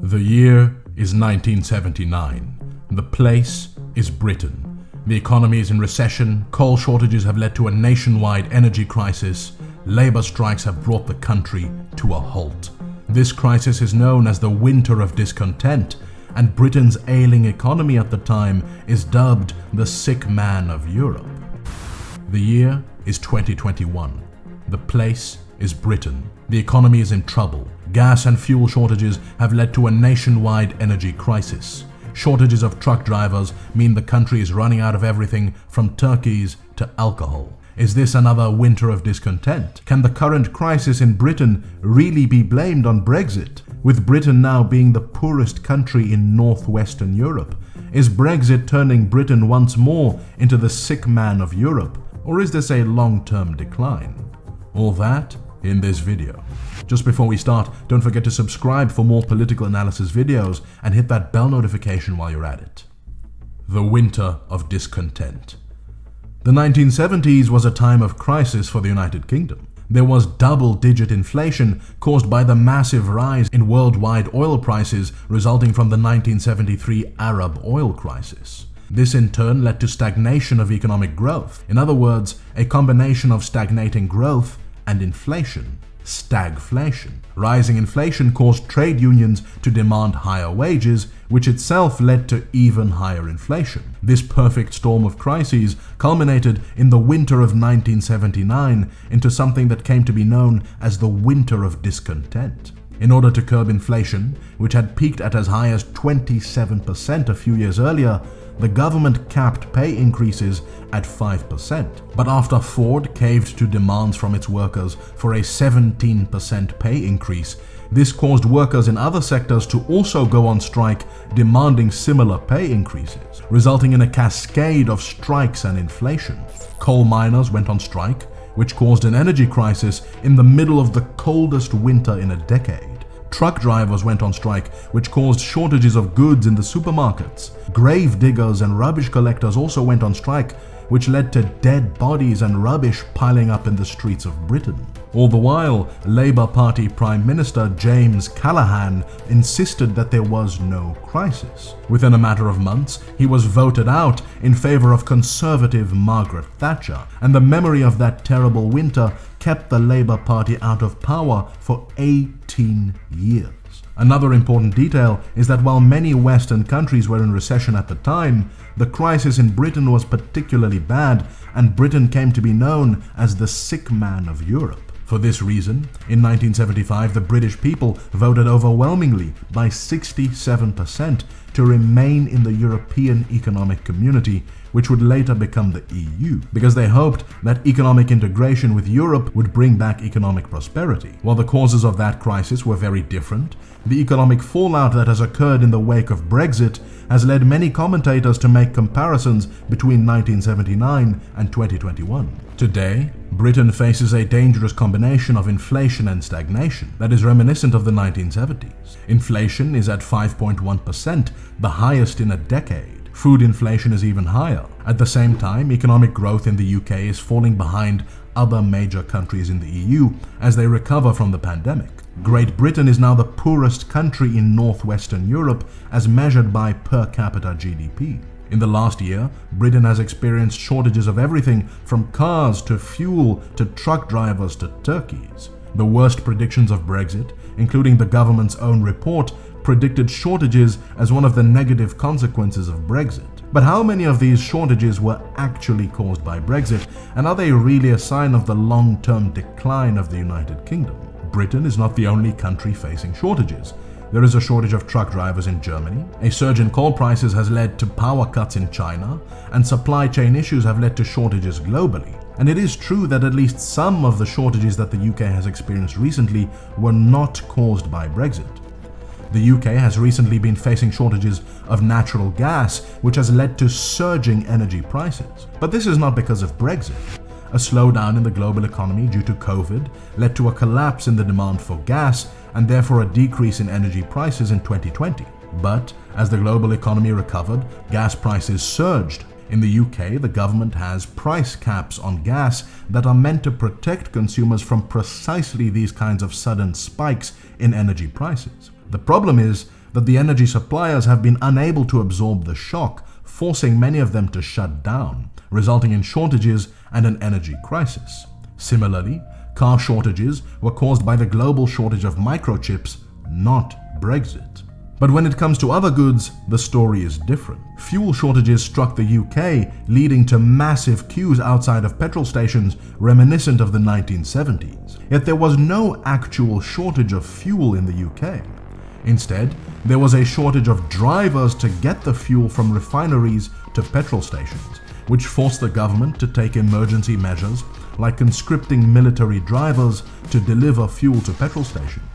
The year is 1979. The place is Britain. The economy is in recession, coal shortages have led to a nationwide energy crisis, labor strikes have brought the country to a halt. This crisis is known as the Winter of Discontent, and Britain's ailing economy at the time is dubbed the sick man of Europe. The year is 2021. The place is Britain. The economy is in trouble. Gas and fuel shortages have led to a nationwide energy crisis. Shortages of truck drivers mean the country is running out of everything from turkeys to alcohol. Is this another winter of discontent? Can the current crisis in Britain really be blamed on Brexit? With Britain now being the poorest country in northwestern Europe, is Brexit turning Britain once more into the sick man of Europe? Or is this a long-term decline? All that in this video. Just before we start, don't forget to subscribe for more political analysis videos and hit that bell notification while you're at it. The Winter of Discontent. The 1970s was a time of crisis for the United Kingdom. There was double-digit inflation caused by the massive rise in worldwide oil prices resulting from the 1973 Arab oil crisis. This in turn led to stagnation of economic growth. In other words, a combination of stagnating growth and inflation. Stagflation. Rising inflation caused trade unions to demand higher wages, which itself led to even higher inflation. This perfect storm of crises culminated in the winter of 1979 into something that came to be known as the Winter of Discontent. In order to curb inflation, which had peaked at as high as 27% a few years earlier, the government capped pay increases at 5%. But after Ford caved to demands from its workers for a 17% pay increase, this caused workers in other sectors to also go on strike, demanding similar pay increases, resulting in a cascade of strikes and inflation. Coal miners went on strike, which caused an energy crisis in the middle of the coldest winter in a decade. Truck drivers went on strike, which caused shortages of goods in the supermarkets. Grave diggers and rubbish collectors also went on strike, which led to dead bodies and rubbish piling up in the streets of Britain. All the while, Labour Party Prime Minister James Callaghan insisted that there was no crisis. Within a matter of months, he was voted out in favour of Conservative Margaret Thatcher, and the memory of that terrible winter kept the Labour Party out of power for 18 years. Another important detail is that while many Western countries were in recession at the time, the crisis in Britain was particularly bad, and Britain came to be known as the sick man of Europe. For this reason, in 1975, the British people voted overwhelmingly by 67% to remain in the European Economic Community, which would later become the EU, because they hoped that economic integration with Europe would bring back economic prosperity. While the causes of that crisis were very different, the economic fallout that has occurred in the wake of Brexit has led many commentators to make comparisons between 1979 and 2021. Today, Britain faces a dangerous combination of inflation and stagnation that is reminiscent of the 1970s. Inflation is at 5.1%, the highest in a decade. Food inflation is even higher. At the same time, economic growth in the UK is falling behind other major countries in the EU as they recover from the pandemic. Great Britain is now the poorest country in northwestern Europe as measured by per capita GDP. In the last year, Britain has experienced shortages of everything from cars to fuel to truck drivers to turkeys. The worst predictions of Brexit, including the government's own report, predicted shortages as one of the negative consequences of Brexit. But how many of these shortages were actually caused by Brexit, and are they really a sign of the long-term decline of the United Kingdom? Britain is not the only country facing shortages. There is a shortage of truck drivers in Germany, a surge in coal prices has led to power cuts in China, and supply chain issues have led to shortages globally. And it is true that at least some of the shortages that the UK has experienced recently were not caused by Brexit. The UK has recently been facing shortages of natural gas, which has led to surging energy prices. But this is not because of Brexit. A slowdown in the global economy due to COVID led to a collapse in the demand for gas and therefore a decrease in energy prices in 2020. But as the global economy recovered, gas prices surged. In the UK, the government has price caps on gas that are meant to protect consumers from precisely these kinds of sudden spikes in energy prices. The problem is that the energy suppliers have been unable to absorb the shock, forcing many of them to shut down, resulting in shortages and an energy crisis. Similarly, car shortages were caused by the global shortage of microchips, not Brexit. But when it comes to other goods, the story is different. Fuel shortages struck the UK, leading to massive queues outside of petrol stations reminiscent of the 1970s. Yet there was no actual shortage of fuel in the UK. Instead, there was a shortage of drivers to get the fuel from refineries to petrol stations, which forced the government to take emergency measures like conscripting military drivers to deliver fuel to petrol stations.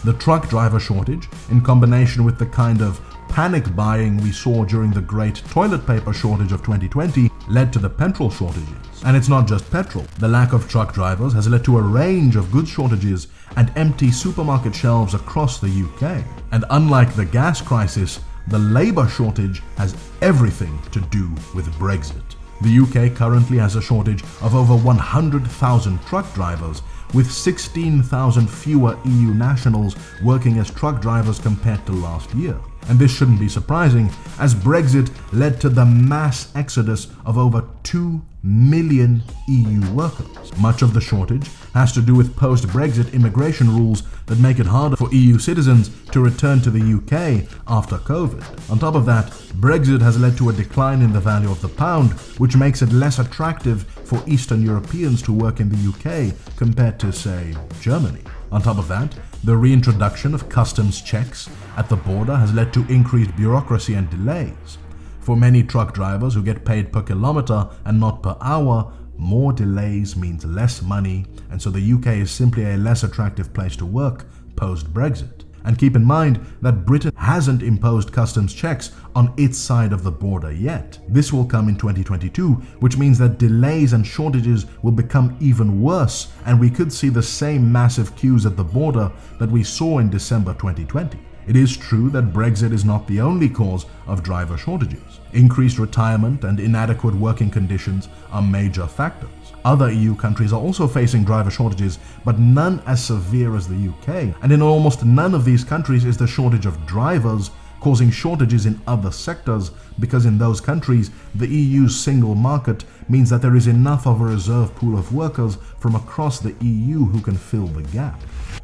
The truck driver shortage, in combination with the kind of panic buying we saw during the great toilet paper shortage of 2020, led to the petrol shortages. And it's not just petrol. The lack of truck drivers has led to a range of goods shortages and empty supermarket shelves across the UK. And unlike the gas crisis, the labour shortage has everything to do with Brexit. The UK currently has a shortage of over 100,000 truck drivers, with 16,000 fewer EU nationals working as truck drivers compared to last year. And this shouldn't be surprising, as Brexit led to the mass exodus of over 2 million EU workers. Much of the shortage has to do with post-Brexit immigration rules that make it harder for EU citizens to return to the UK after COVID. On top of that, Brexit has led to a decline in the value of the pound, which makes it less attractive for Eastern Europeans to work in the UK compared to, say, Germany. On top of that, the reintroduction of customs checks at the border has led to increased bureaucracy and delays. For many truck drivers who get paid per kilometer and not per hour, more delays means less money, and so the UK is simply a less attractive place to work post-Brexit. And keep in mind that Britain hasn't imposed customs checks on its side of the border yet. This will come in 2022, which means that delays and shortages will become even worse, and we could see the same massive queues at the border that we saw in December 2020. It is true that Brexit is not the only cause of driver shortages. Increased retirement and inadequate working conditions are major factors. Other EU countries are also facing driver shortages, but none as severe as the UK. And in almost none of these countries is the shortage of drivers causing shortages in other sectors, because in those countries, the EU's single market means that there is enough of a reserve pool of workers from across the EU who can fill the gap.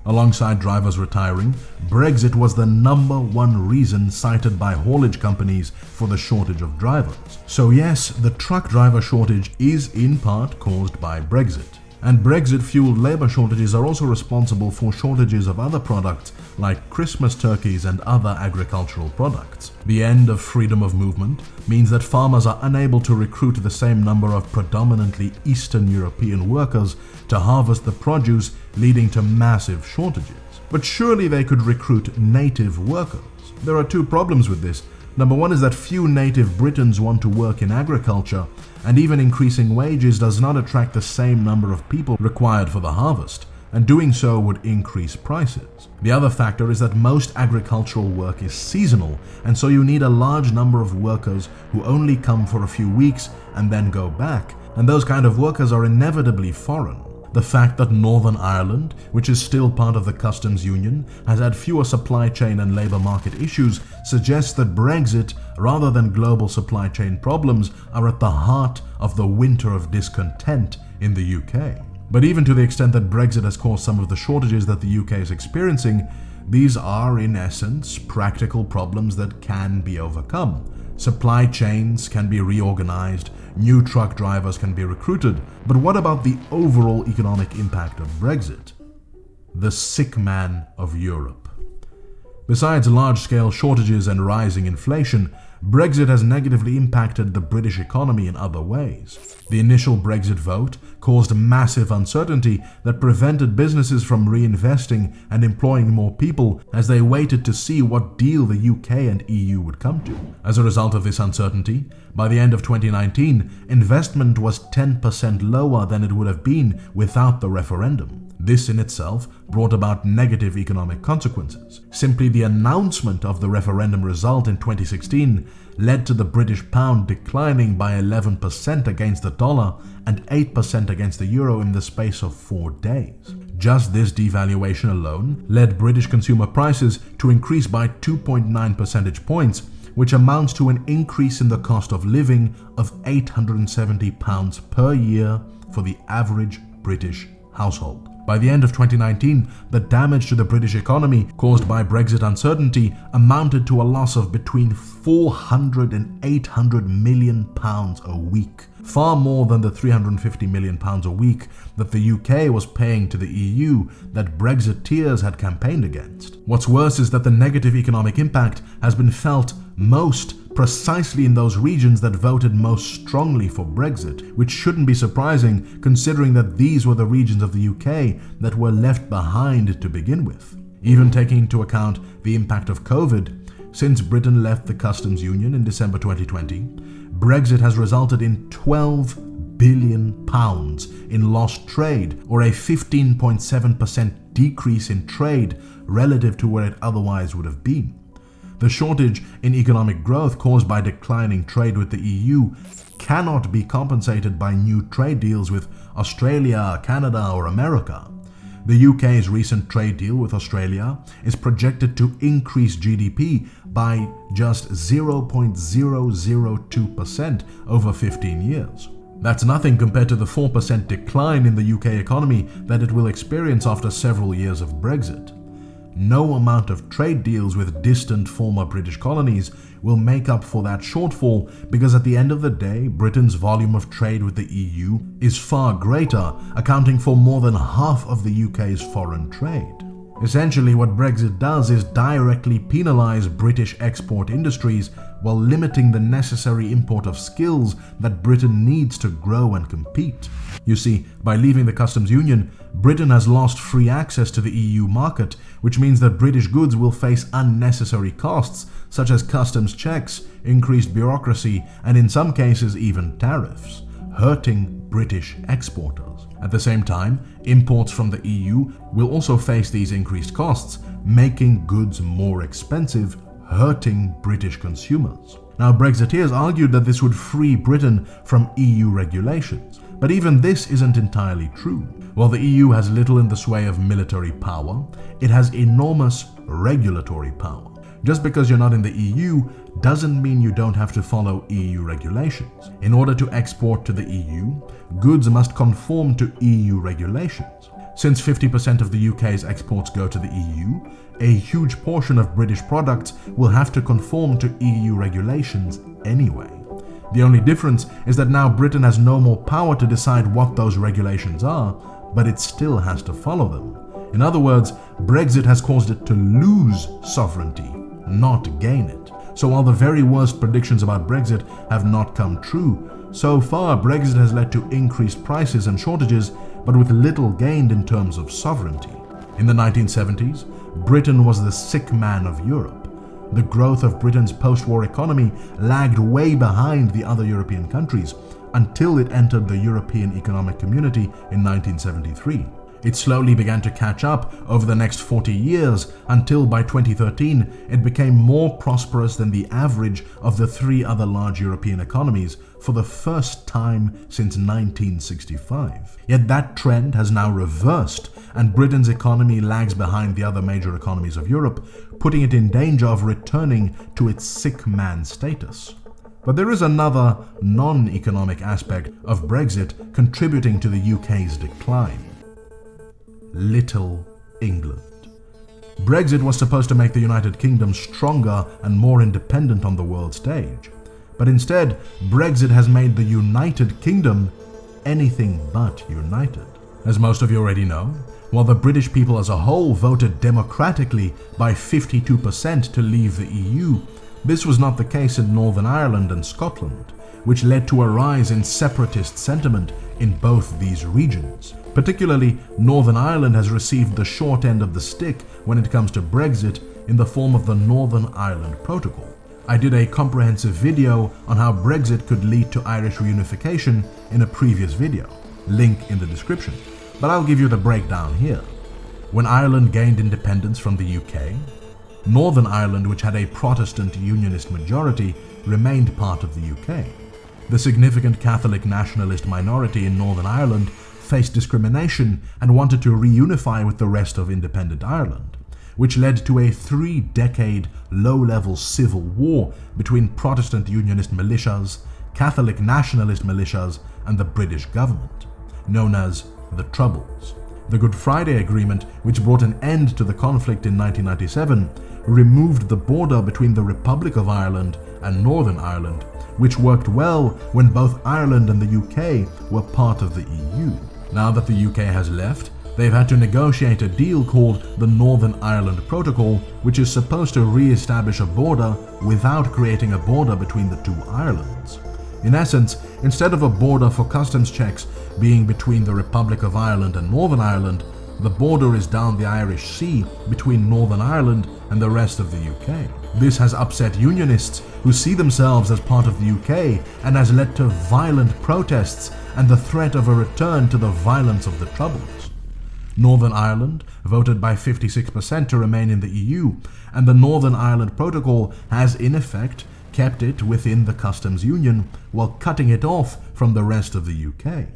Alongside drivers retiring, Brexit was the #1 reason cited by haulage companies for the shortage of drivers. So yes, the truck driver shortage is in part caused by Brexit. And Brexit-fueled labour shortages are also responsible for shortages of other products like Christmas turkeys and other agricultural products. The end of freedom of movement means that farmers are unable to recruit the same number of predominantly Eastern European workers to harvest the produce, leading to massive shortages. But surely they could recruit native workers. There are two problems with this. Number one is that few native Britons want to work in agriculture, and even increasing wages does not attract the same number of people required for the harvest, and doing so would increase prices. The other factor is that most agricultural work is seasonal, and so you need a large number of workers who only come for a few weeks and then go back, and those kind of workers are inevitably foreign. The fact that Northern Ireland, which is still part of the customs union, has had fewer supply chain and labour market issues suggests that Brexit, rather than global supply chain problems, are at the heart of the Winter of Discontent in the UK. But even to the extent that Brexit has caused some of the shortages that the UK is experiencing, these are in essence practical problems that can be overcome. Supply chains can be reorganized, new truck drivers can be recruited, but what about the overall economic impact of Brexit? The sick man of Europe. Besides large-scale shortages and rising inflation, Brexit has negatively impacted the British economy in other ways. The initial Brexit vote caused massive uncertainty that prevented businesses from reinvesting and employing more people as they waited to see what deal the UK and EU would come to. As a result of this uncertainty, by the end of 2019, investment was 10% lower than it would have been without the referendum. This in itself brought about negative economic consequences. Simply the announcement of the referendum result in 2016 led to the British pound declining by 11% against the dollar and 8% against the euro in the space of 4 days. Just this devaluation alone led British consumer prices to increase by 2.9 percentage points, which amounts to an increase in the cost of living of £870 per year for the average British household. By the end of 2019, the damage to the British economy caused by Brexit uncertainty amounted to a loss of between 400 and 800 million pounds a week, far more than the 350 million pounds a week that the UK was paying to the EU that Brexiteers had campaigned against. What's worse is that the negative economic impact has been felt most precisely in those regions that voted most strongly for Brexit, which shouldn't be surprising considering that these were the regions of the UK that were left behind to begin with. Even taking into account the impact of COVID, since Britain left the customs union in December 2020, Brexit has resulted in £12 billion in lost trade, or a 15.7% decrease in trade relative to where it otherwise would have been. The shortage in economic growth caused by declining trade with the EU cannot be compensated by new trade deals with Australia, Canada, or America. The UK's recent trade deal with Australia is projected to increase GDP by just 0.002% over 15 years. That's nothing compared to the 4% decline in the UK economy that it will experience after several years of Brexit. No amount of trade deals with distant former British colonies will make up for that shortfall, because at the end of the day, Britain's volume of trade with the EU is far greater, accounting for more than half of the UK's foreign trade. Essentially, what Brexit does is directly penalise British export industries while limiting the necessary import of skills that Britain needs to grow and compete. You see, by leaving the customs union, Britain has lost free access to the EU market, which means that British goods will face unnecessary costs such as customs checks, increased bureaucracy, and in some cases even tariffs, hurting British exporters. At the same time, imports from the EU will also face these increased costs, making goods more expensive, hurting British consumers. Now, Brexiteers argued that this would free Britain from EU regulations, but even this isn't entirely true. While the EU has little in the sway of military power, it has enormous regulatory power. Just because you're not in the EU doesn't mean you don't have to follow EU regulations. In order to export to the EU, goods must conform to EU regulations. Since 50% of the UK's exports go to the EU, a huge portion of British products will have to conform to EU regulations anyway. The only difference is that now Britain has no more power to decide what those regulations are, but it still has to follow them. In other words, Brexit has caused it to lose sovereignty, not gain it. So while the very worst predictions about Brexit have not come true, so far Brexit has led to increased prices and shortages, but with little gained in terms of sovereignty. In the 1970s, Britain was the sick man of Europe. The growth of Britain's post-war economy lagged way behind the other European countries until it entered the European Economic Community in 1973. It slowly began to catch up over the next 40 years until by 2013 it became more prosperous than the average of the three other large European economies for the first time since 1965. Yet that trend has now reversed, and Britain's economy lags behind the other major economies of Europe, putting it in danger of returning to its sick man status. But there is another non-economic aspect of Brexit contributing to the UK's decline. Little England. Brexit was supposed to make the United Kingdom stronger and more independent on the world stage. But instead, Brexit has made the United Kingdom anything but united. As most of you already know, while the British people as a whole voted democratically by 52% to leave the EU, this was not the case in Northern Ireland and Scotland, which led to a rise in separatist sentiment in both these regions. Particularly, Northern Ireland has received the short end of the stick when it comes to Brexit in the form of the Northern Ireland Protocol. I did a comprehensive video on how Brexit could lead to Irish reunification in a previous video, link in the description, but I'll give you the breakdown here. When Ireland gained independence from the UK, Northern Ireland, which had a Protestant Unionist majority, remained part of the UK. The significant Catholic nationalist minority in Northern Ireland faced discrimination and wanted to reunify with the rest of independent Ireland, which led to a 3-decade low-level civil war between Protestant Unionist militias, Catholic nationalist militias, and the British government, known as the Troubles. The Good Friday Agreement, which brought an end to the conflict in 1997, removed the border between the Republic of Ireland and Northern Ireland, which worked well when both Ireland and the UK were part of the EU. Now that the UK has left, they've had to negotiate a deal called the Northern Ireland Protocol, which is supposed to re-establish a border without creating a border between the two Irelands. In essence, instead of a border for customs checks being between the Republic of Ireland and Northern Ireland, the border is down the Irish Sea between Northern Ireland and the rest of the UK. This has upset Unionists who see themselves as part of the UK and has led to violent protests and the threat of a return to the violence of the Troubles. Northern Ireland voted by 56% to remain in the EU, and the Northern Ireland Protocol has in effect kept it within the customs union while cutting it off from the rest of the UK.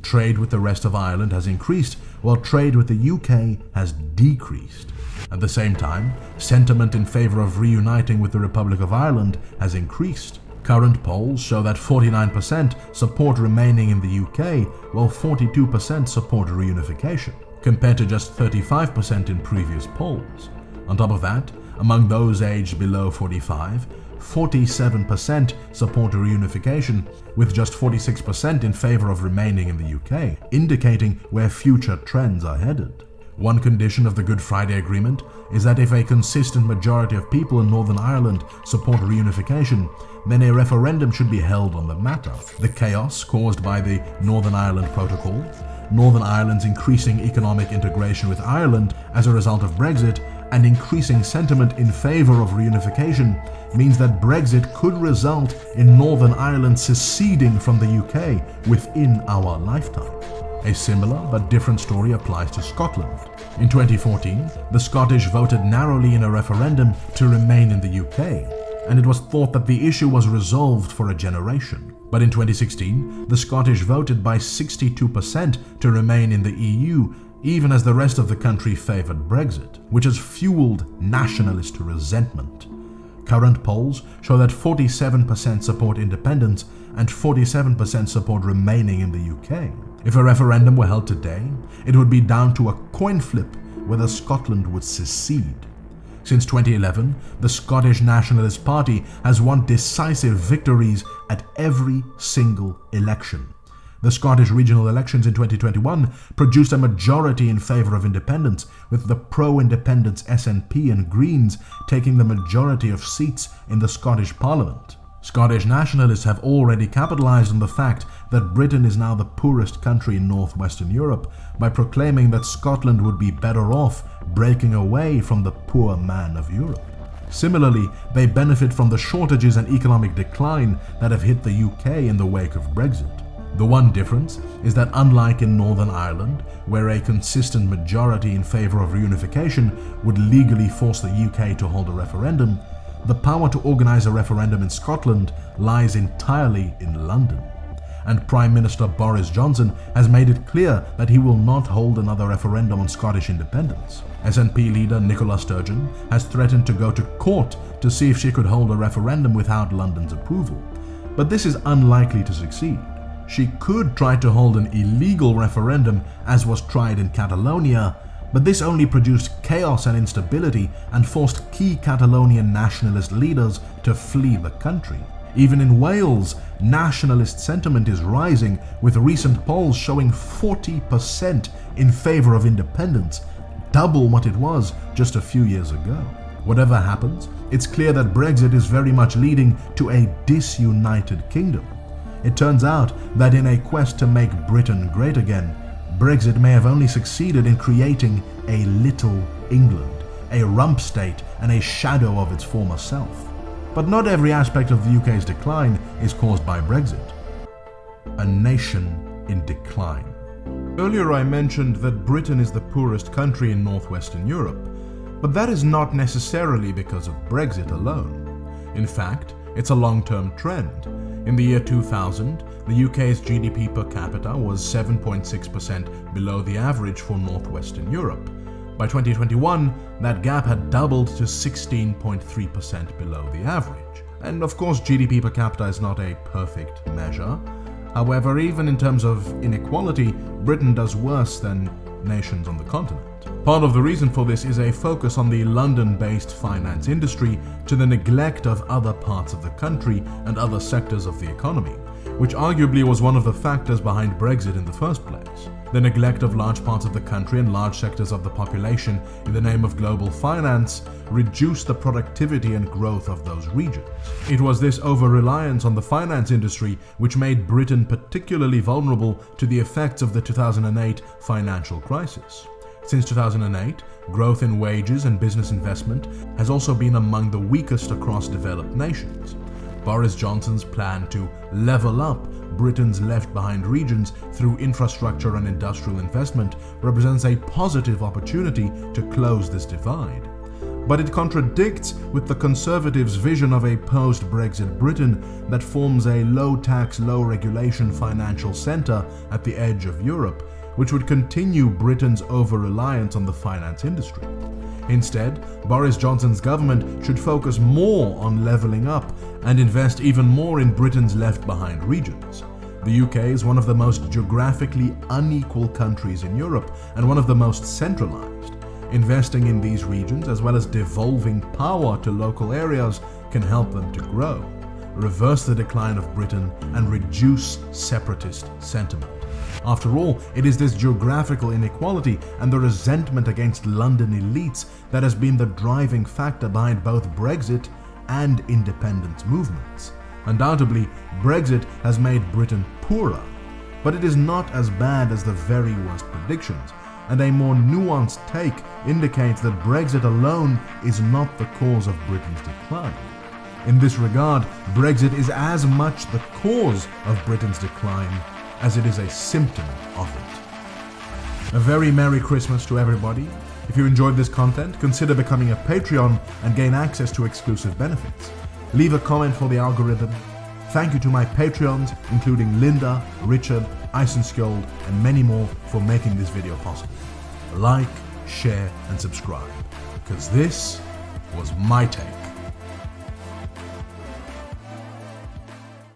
Trade with the rest of Ireland has increased, while trade with the UK has decreased. At the same time, sentiment in favour of reuniting with the Republic of Ireland has increased. Current polls show that 49% support remaining in the UK, while 42% support reunification, compared to just 35% in previous polls. On top of that, among those aged below 45, 47% support reunification, with just 46% in favour of remaining in the UK, indicating where future trends are headed. One condition of the Good Friday Agreement is that if a consistent majority of people in Northern Ireland support reunification, then a referendum should be held on the matter. The chaos caused by the Northern Ireland Protocol, Northern Ireland's increasing economic integration with Ireland as a result of Brexit, and increasing sentiment in favour of reunification means that Brexit could result in Northern Ireland seceding from the UK within our lifetime. A similar but different story applies to Scotland. In 2014, the Scottish voted narrowly in a referendum to remain in the UK, and it was thought that the issue was resolved for a generation. But in 2016, the Scottish voted by 62% to remain in the EU, even as the rest of the country favoured Brexit, which has fueled nationalist resentment. Current polls show that 47% support independence and 47% support remaining in the UK. If a referendum were held today, it would be down to a coin flip whether Scotland would secede. Since 2011, the Scottish Nationalist Party has won decisive victories at every single election. The Scottish regional elections in 2021 produced a majority in favour of independence, with the pro-independence SNP and Greens taking the majority of seats in the Scottish Parliament. Scottish nationalists have already capitalised on the fact that Britain is now the poorest country in northwestern Europe by proclaiming that Scotland would be better off breaking away from the poor man of Europe. Similarly, they benefit from the shortages and economic decline that have hit the UK in the wake of Brexit. The one difference is that unlike in Northern Ireland, where a consistent majority in favour of reunification would legally force the UK to hold a referendum, the power to organise a referendum in Scotland lies entirely in London. And Prime Minister Boris Johnson has made it clear that he will not hold another referendum on Scottish independence. SNP leader Nicola Sturgeon has threatened to go to court to see if she could hold a referendum without London's approval. But this is unlikely to succeed. She could try to hold an illegal referendum, as was tried in Catalonia, but this only produced chaos and instability and forced key Catalonian nationalist leaders to flee the country. Even in Wales, nationalist sentiment is rising, with recent polls showing 40% in favour of independence, double what it was just a few years ago. Whatever happens, it's clear that Brexit is very much leading to a disunited kingdom. It turns out that in a quest to make Britain great again, Brexit may have only succeeded in creating a little England, a rump state and a shadow of its former self. But not every aspect of the UK's decline is caused by Brexit. A nation in decline. Earlier I mentioned that Britain is the poorest country in northwestern Europe, but that is not necessarily because of Brexit alone. In fact, it's a long-term trend. In the year 2000, the UK's GDP per capita was 7.6% below the average for northwestern Europe. By 2021, that gap had doubled to 16.3% below the average. And of course, GDP per capita is not a perfect measure. However, even in terms of inequality, Britain does worse than nations on the continent. Part of the reason for this is a focus on the London-based finance industry to the neglect of other parts of the country and other sectors of the economy, which arguably was one of the factors behind Brexit in the first place. The neglect of large parts of the country and large sectors of the population in the name of global finance reduced the productivity and growth of those regions. It was this over-reliance on the finance industry which made Britain particularly vulnerable to the effects of the 2008 financial crisis. Since 2008, growth in wages and business investment has also been among the weakest across developed nations. Boris Johnson's plan to level up Britain's left-behind regions through infrastructure and industrial investment represents a positive opportunity to close this divide. But it contradicts with the Conservatives' vision of a post-Brexit Britain that forms a low-tax, low-regulation financial centre at the edge of Europe, which would continue Britain's over-reliance on the finance industry. Instead, Boris Johnson's government should focus more on levelling up and invest even more in Britain's left-behind regions. The UK is one of the most geographically unequal countries in Europe and one of the most centralised. Investing in these regions, as well as devolving power to local areas, can help them to grow, reverse the decline of Britain, and reduce separatist sentiment. After all, it is this geographical inequality and the resentment against London elites that has been the driving factor behind both Brexit and independence movements. Undoubtedly, Brexit has made Britain poorer, but it is not as bad as the very worst predictions, and a more nuanced take indicates that Brexit alone is not the cause of Britain's decline. In this regard, Brexit is as much the cause of Britain's decline as it is a symptom of it. A very Merry Christmas to everybody. If you enjoyed this content, consider becoming a Patreon and gain access to exclusive benefits. Leave a comment for the algorithm. Thank you to my Patreons, including Linda, Richard, Eisenskjold, and many more for making this video possible. Like, share, and subscribe, because this was my take